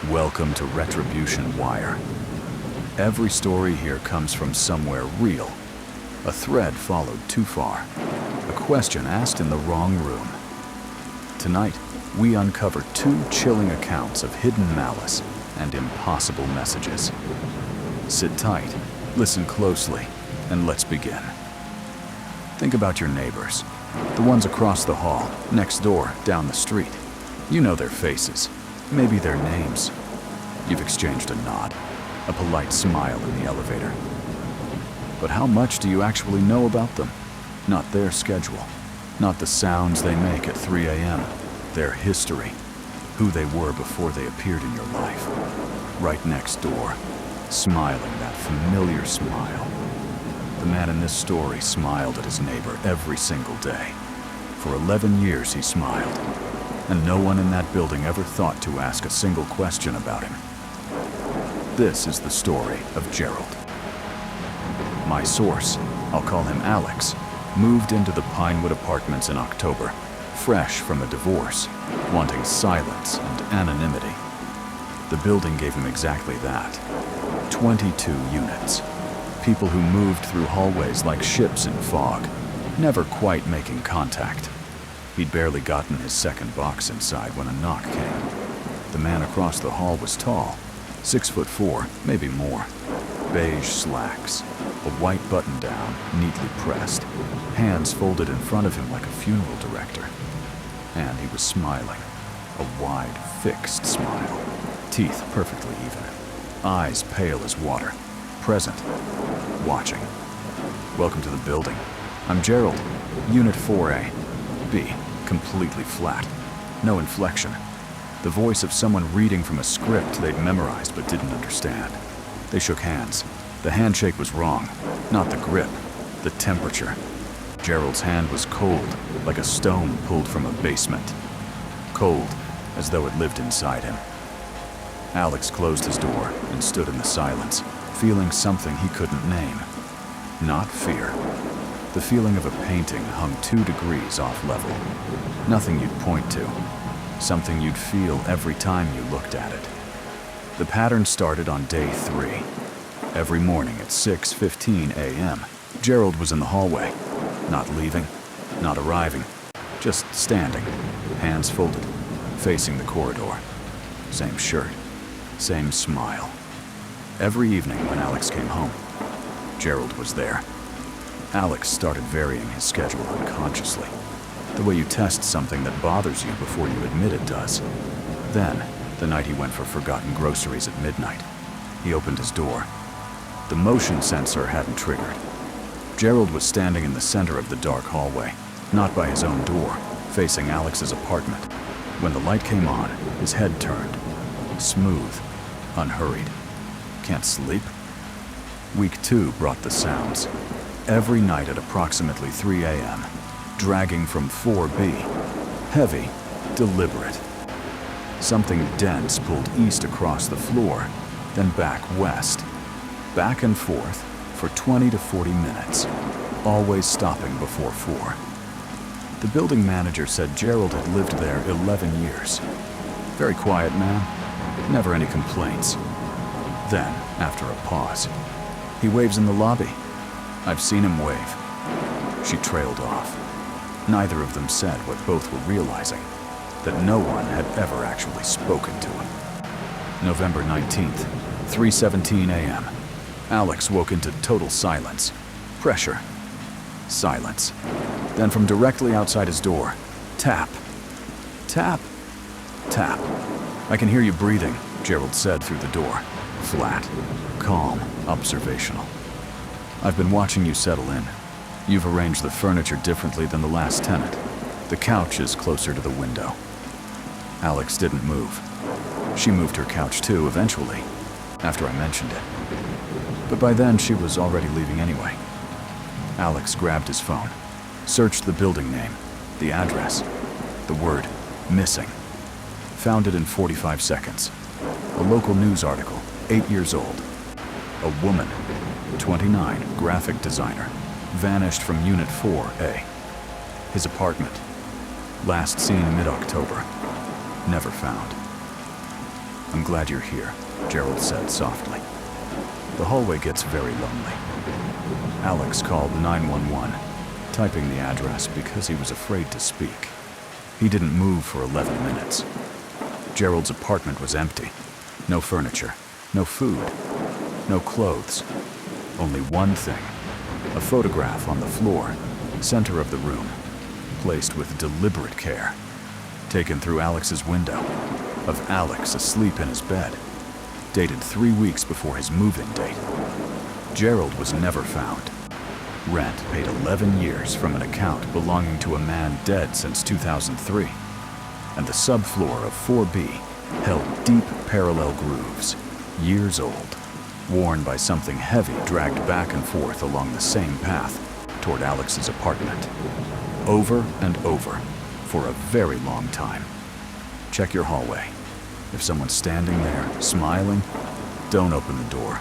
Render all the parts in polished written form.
Welcome to Retribution Wire. Every story here comes from somewhere real. A thread followed too far. A question asked in the wrong room. Tonight, we uncover two chilling accounts of hidden malice and impossible messages. Sit tight, listen closely, and let's begin. Think about your neighbors. The ones across the hall, next door, down the street. You know their faces, maybe their names. You've exchanged a nod, a polite smile in the elevator. But how much do you actually know about them? Not their schedule, not the sounds they make at 3 a.m., their history, who they were before they appeared in your life. Right next door, smiling that familiar smile. The man in this story smiled at his neighbor every single day. For 11 years he smiled, and no one in that building ever thought to ask a single question about him. This is the story of Gerald. My source, I'll call him Alex, moved into the Pinewood Apartments in October, fresh from a divorce, wanting silence and anonymity. The building gave him exactly that. 22 units. People who moved through hallways like ships in fog, never quite making contact. He'd barely gotten his second box inside when a knock came. The man across the hall was tall, 6'4", maybe more. Beige slacks, a white button-down, neatly pressed, hands folded in front of him like a funeral director. And he was smiling, a wide, fixed smile, teeth perfectly even, eyes pale as water, present, watching. Welcome to the building. I'm Gerald, Unit 4A. B, completely flat, no inflection. The voice of someone reading from a script they'd memorized but didn't understand. They shook hands. The handshake was wrong, not the grip, the temperature. Gerald's hand was cold, like a stone pulled from a basement. Cold, as though it lived inside him. Alex closed his door and stood in the silence, feeling something he couldn't name. Not fear. The feeling of a painting hung 2 degrees off level. Nothing you'd point to. Something you'd feel every time you looked at it. The pattern started on day 3. Every morning at 6:15 a.m., Gerald was in the hallway. Not leaving, not arriving, just standing, hands folded, facing the corridor. Same shirt, same smile. Every evening when Alex came home, Gerald was there. Alex started varying his schedule unconsciously, the way you test something that bothers you before you admit it does. Then, the night he went for forgotten groceries at midnight, he opened his door. The motion sensor hadn't triggered. Gerald was standing in the center of the dark hallway, not by his own door, facing Alex's apartment. When the light came on, his head turned. Smooth, unhurried. Can't sleep? Week 2 brought the sounds. Every night at approximately 3 a.m., dragging from 4B. Heavy, deliberate. Something dense pulled east across the floor, then back west. Back and forth for 20 to 40 minutes, always stopping before 4. The building manager said Gerald had lived there 11 years. Very quiet man, never any complaints. Then, after a pause, he waves in the lobby. I've seen him wave. She trailed off. Neither of them said what both were realizing, that no one had ever actually spoken to him. November 19th, 3:17 a.m. Alex woke into total silence. Pressure. Silence. Then from directly outside his door, tap. Tap. Tap. I can hear you breathing, Gerald said through the door. Flat, calm, observational. I've been watching you settle in. You've arranged the furniture differently than the last tenant. The couch is closer to the window. Alex didn't move. She moved her couch too, eventually, after I mentioned it. But by then, she was already leaving anyway. Alex grabbed his phone, searched the building name, the address, the word missing. Found it in 45 seconds. A local news article, 8 years old. A woman, 29, graphic designer, vanished from Unit 4A. His apartment, last seen mid-October, never found. "I'm glad you're here," Gerald said softly. The hallway gets very lonely. Alex called 911, typing the address because he was afraid to speak. He didn't move for 11 minutes. Gerald's apartment was empty. No furniture, no food, no clothes. Only one thing, a photograph on the floor, center of the room, placed with deliberate care, taken through Alex's window, of Alex asleep in his bed, dated 3 weeks before his move-in date. Gerald was never found. Rent paid 11 years from an account belonging to a man dead since 2003. And the subfloor of 4B held deep parallel grooves, years old, worn by something heavy dragged back and forth along the same path toward Alex's apartment. Over and over, for a very long time. Check your hallway. If someone's standing there, smiling, don't open the door.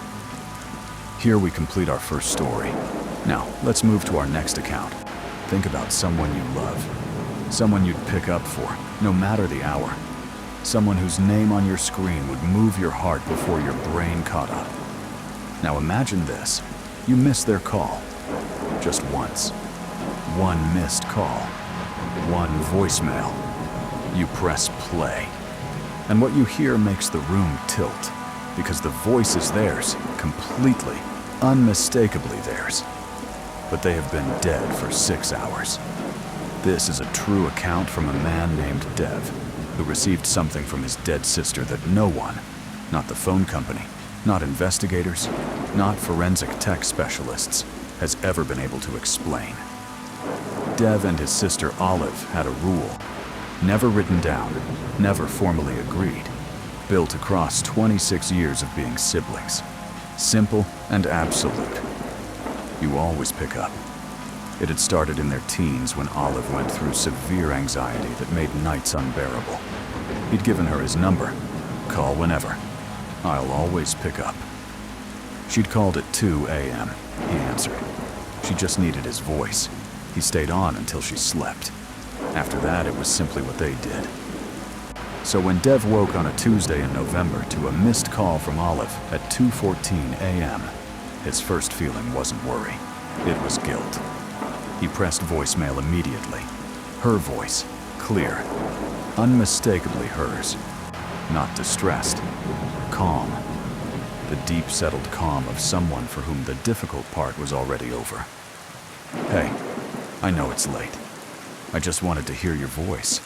Here we complete our first story. Now, let's move to our next account. Think about someone you love. Someone you'd pick up for, no matter the hour. Someone whose name on your screen would move your heart before your brain caught up. Now imagine this. You miss their call. Just once. One missed call. One voicemail. You press play. And what you hear makes the room tilt, because the voice is theirs, completely, unmistakably theirs. But they have been dead for 6 hours. This is a true account from a man named Dev, who received something from his dead sister that no one, not the phone company, not investigators, not forensic tech specialists, has ever been able to explain. Dev and his sister Olive had a rule, never written down, never formally agreed, built across 26 years of being siblings. Simple and absolute. You always pick up. It had started in their teens when Olive went through severe anxiety that made nights unbearable. He'd given her his number. Call whenever. I'll always pick up. She'd called at 2 a.m. He answered. She just needed his voice. He stayed on until she slept. After that, it was simply what they did. So when Dev woke on a Tuesday in November to a missed call from Olive at 2:14 a.m., his first feeling wasn't worry. It was guilt. He pressed voicemail immediately. Her voice, clear, unmistakably hers. Not distressed, calm. The deep settled calm of someone for whom the difficult part was already over. "Hey, I know it's late. I just wanted to hear your voice.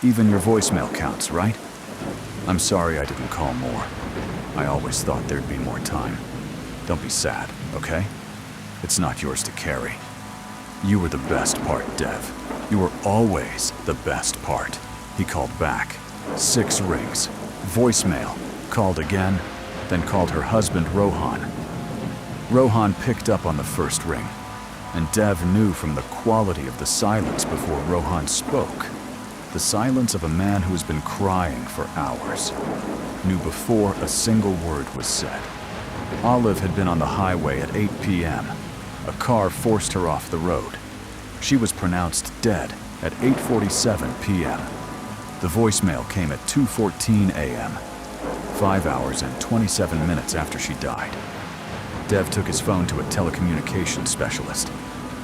Even your voicemail counts, right? I'm sorry I didn't call more. I always thought there'd be more time. Don't be sad, okay? It's not yours to carry. You were the best part, Dev. You were always the best part." He called back. 6 rings. Voicemail. Called again, then called her husband, Rohan. Rohan picked up on the first ring, and Dev knew from the quality of the silence before Rohan spoke. The silence of a man who has been crying for hours. Knew before a single word was said. Olive had been on the highway at 8 p.m. A car forced her off the road. She was pronounced dead at 8:47 p.m. The voicemail came at 2:14 a.m., 5 hours and 27 minutes after she died. Dev took his phone to a telecommunications specialist.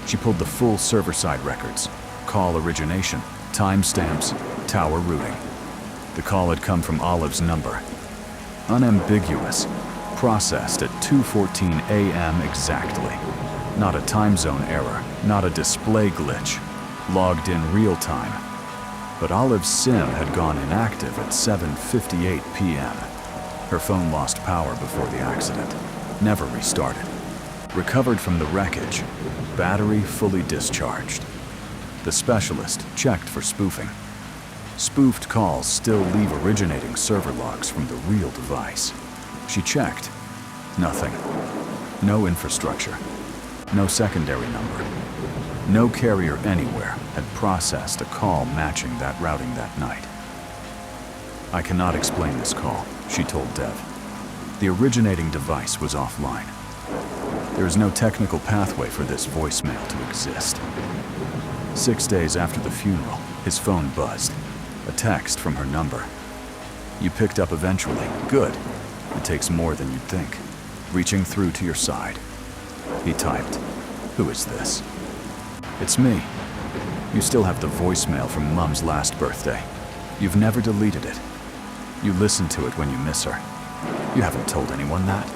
She pulled the full server-side records, call origination, timestamps, tower routing. The call had come from Olive's number. Unambiguous, processed at 2:14 a.m. exactly. Not a time zone error, not a display glitch, logged in real time. But Olive's SIM had gone inactive at 7:58 p.m. Her phone lost power before the accident, never restarted. Recovered from the wreckage, battery fully discharged. The specialist checked for spoofing. Spoofed calls still leave originating server logs from the real device. She checked. Nothing. No infrastructure. No secondary number. No carrier anywhere had processed a call matching that routing that night. "I cannot explain this call," she told Dev. "The originating device was offline. There is no technical pathway for this voicemail to exist." 6 days after the funeral, his phone buzzed. A text from her number. You picked up eventually. Good. It takes more than you'd think. Reaching through to your side. He typed, "Who is this?" "It's me. You still have the voicemail from Mum's last birthday. You've never deleted it. You listen to it when you miss her. You haven't told anyone that?"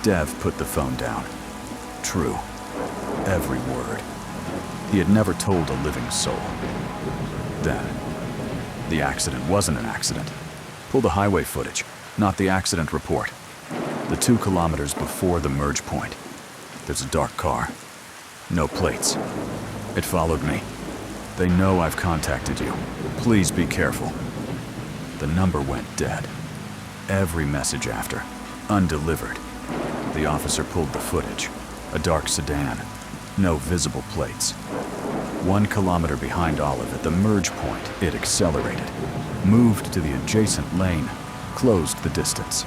Dev put the phone down. True. Every word. He had never told a living soul. Then, the accident wasn't an accident. Pull the highway footage, not the accident report. The 2 kilometers before the merge point. There's a dark car. No plates. It followed me. They know I've contacted you. Please be careful. The number went dead. Every message after. Undelivered. The officer pulled the footage. A dark sedan. No visible plates. 1 kilometer behind Olive at the merge point, it accelerated. Moved to the adjacent lane. Closed the distance.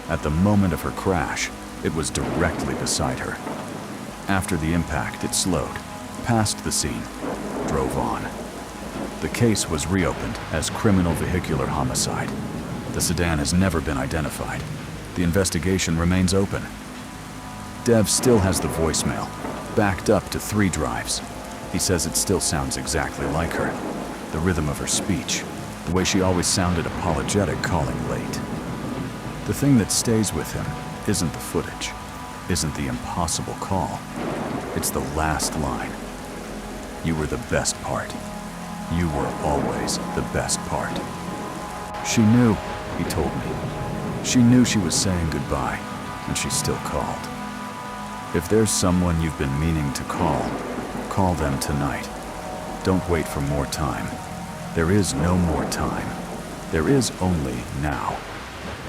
At the moment of her crash, it was directly beside her. After the impact, it slowed. Passed the scene. Drove on. The case was reopened as criminal vehicular homicide. The sedan has never been identified. The investigation remains open. Dev still has the voicemail, backed up to 3 drives. He says it still sounds exactly like her. The rhythm of her speech, the way she always sounded apologetic calling late. The thing that stays with him isn't the footage, isn't the impossible call. It's the last line. "You were the best part. You were always the best part." She knew, he told me. She knew she was saying goodbye, and she still called. If there's someone you've been meaning to call them tonight. Don't wait for more time. There is no more time. There is only now,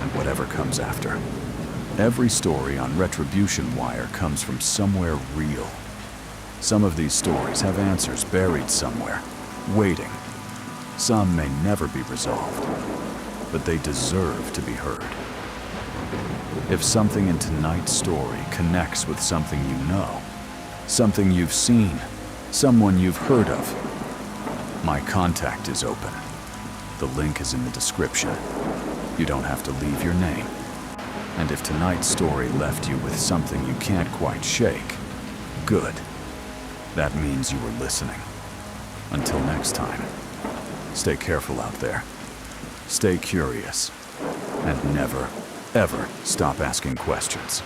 and whatever comes after. Every story on Retribution Wire comes from somewhere real. Some of these stories have answers buried somewhere, waiting. Some may never be resolved, but they deserve to be heard. If something in tonight's story connects with something you know, something you've seen, someone you've heard of, my contact is open. The link is in the description. You don't have to leave your name. And if tonight's story left you with something you can't quite shake, good. That means you were listening. Until next time, stay careful out there. Stay curious. And never, ever stop asking questions.